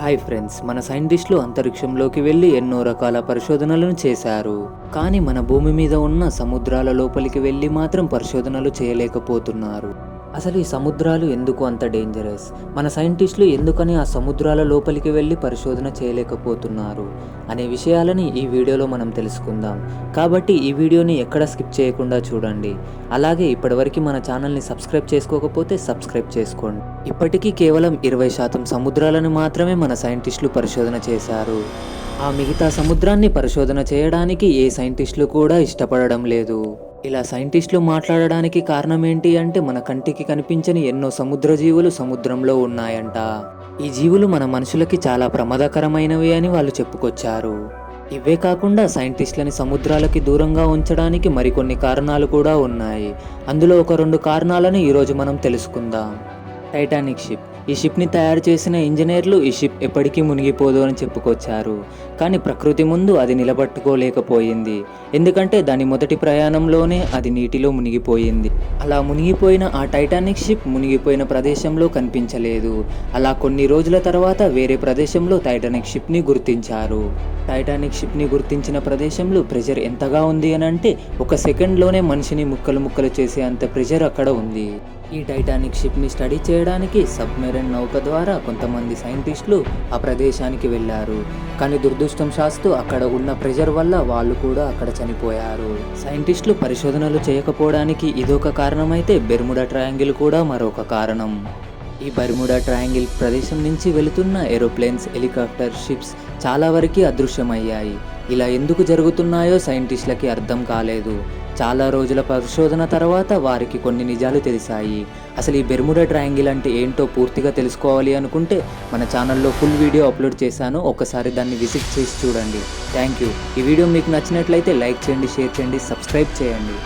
Hi friends, మన సైంటిస్టులు అంతరిక్షంలోకి వెళ్ళి ఎన్నో రకాల పరిశోధనలను చేశారు. కానీ మన భూమి మీద ఉన్న సముద్రాల లోపలికి వెళ్ళి మాత్రం పరిశోధనలు చేయలేకపోతున్నారు. అసలు ఈ సముద్రాలు ఎందుకు అంత డేంజరస్? మన సైంటిస్టులు ఎందుకని ఆ సముద్రాల లోపలికి వెళ్ళి పరిశోధన చేయలేకపోతున్నారు అనే విషయాలని ఈ వీడియోలో మనం తెలుసుకుందాం. కాబట్టి ఈ వీడియోని ఎక్కడ స్కిప్ చేయకుండా చూడండి. అలాగే ఇప్పటివరకు మన ఛానల్ని సబ్స్క్రైబ్ చేసుకోకపోతే సబ్స్క్రైబ్ చేసుకోండి. ఇప్పటికీ కేవలం 20% సముద్రాలను మాత్రమే మన సైంటిస్టులు పరిశోధన చేశారు. ఆ మిగతా సముద్రాన్ని పరిశోధన చేయడానికి ఏ సైంటిస్టులు కూడా ఇష్టపడడం లేదు. ఇలా సైంటిస్టులు మాట్లాడడానికి కారణం ఏంటి అంటే, మన కంటికి కనిపించని ఎన్నో సముద్ర జీవులు సముద్రంలో ఉన్నాయంట. ఈ జీవులు మన మనుషులకి చాలా ప్రమాదకరమైనవి అని వాళ్ళు చెప్పుకొచ్చారు. ఇవే కాకుండా సైంటిస్టులని సముద్రాలకి దూరంగా ఉంచడానికి మరికొన్ని కారణాలు కూడా ఉన్నాయి. అందులో ఒక 2 కారణాలను ఈరోజు మనం తెలుసుకుందాం. Titanic ship. ఈ షిప్ని తయారు చేసిన ఇంజనీర్లు ఈ షిప్ ఎప్పటికీ మునిగిపోదు అని చెప్పుకొచ్చారు. కానీ ప్రకృతి ముందు అది నిలబట్టుకోలేకపోయింది. ఎందుకంటే దాని మొదటి ప్రయాణంలోనే అది నీటిలో మునిగిపోయింది. అలా మునిగిపోయిన ఆ టైటానిక్ షిప్ మునిగిపోయిన ప్రదేశంలో కనిపించలేదు. అలా కొన్ని రోజుల తర్వాత వేరే ప్రదేశంలో టైటానిక్ షిప్ని గుర్తించారు. టైటానిక్ షిప్ని గుర్తించిన ప్రదేశంలో ప్రెషర్ ఎంతగా ఉంది అని అంటే, 1 సెకండ్లోనే మనిషిని ముక్కలు ముక్కలు చేసే అంత ప్రెషర్ అక్కడ ఉంది. ఈ టైటానిక్ షిప్ని స్టడీ చేయడానికి సబ్మెరైన్ నౌక ద్వారా కొంతమంది సైంటిస్టులు ఆ ప్రదేశానికి వెళ్ళారు. కానీ దురదృష్టవశాత్తు అక్కడ ఉన్న ప్రెషర్ వల్ల వాళ్ళు కూడా అక్కడ చనిపోయారు. సైంటిస్టులు పరిశోధనలు చేయకపోవడానికి ఇదొక కారణమైతే, బెర్ముడా ట్రయాంగిల్ కూడా మరొక కారణం. ఈ బెర్ముడా ట్రయాంగిల్ ప్రదేశం నుంచి వెళుతున్న ఏరోప్లేన్స్, హెలికాప్టర్, షిప్స్ చాలా వరకు అదృశ్యమయ్యాయి. ఇలా ఎందుకు జరుగుతున్నాయో సైంటిస్టులకి అర్థం కాలేదు. చాలా రోజుల పరిశోధన తర్వాత వారికి కొన్ని నిజాలు తెలిసాయి. అసలు ఈ బెర్ముడా ట్రయాంగిల్ అంటే ఏంటో పూర్తిగా తెలుసుకోవాలి అనుకుంటే మన ఛానల్లో ఫుల్ వీడియో అప్లోడ్ చేశాను. ఒకసారి దాన్ని విజిట్ చేసి చూడండి. Thank you. ఈ వీడియో మీకు నచ్చినట్లయితే లైక్ చేయండి, షేర్ చేయండి, సబ్స్క్రైబ్ చేయండి.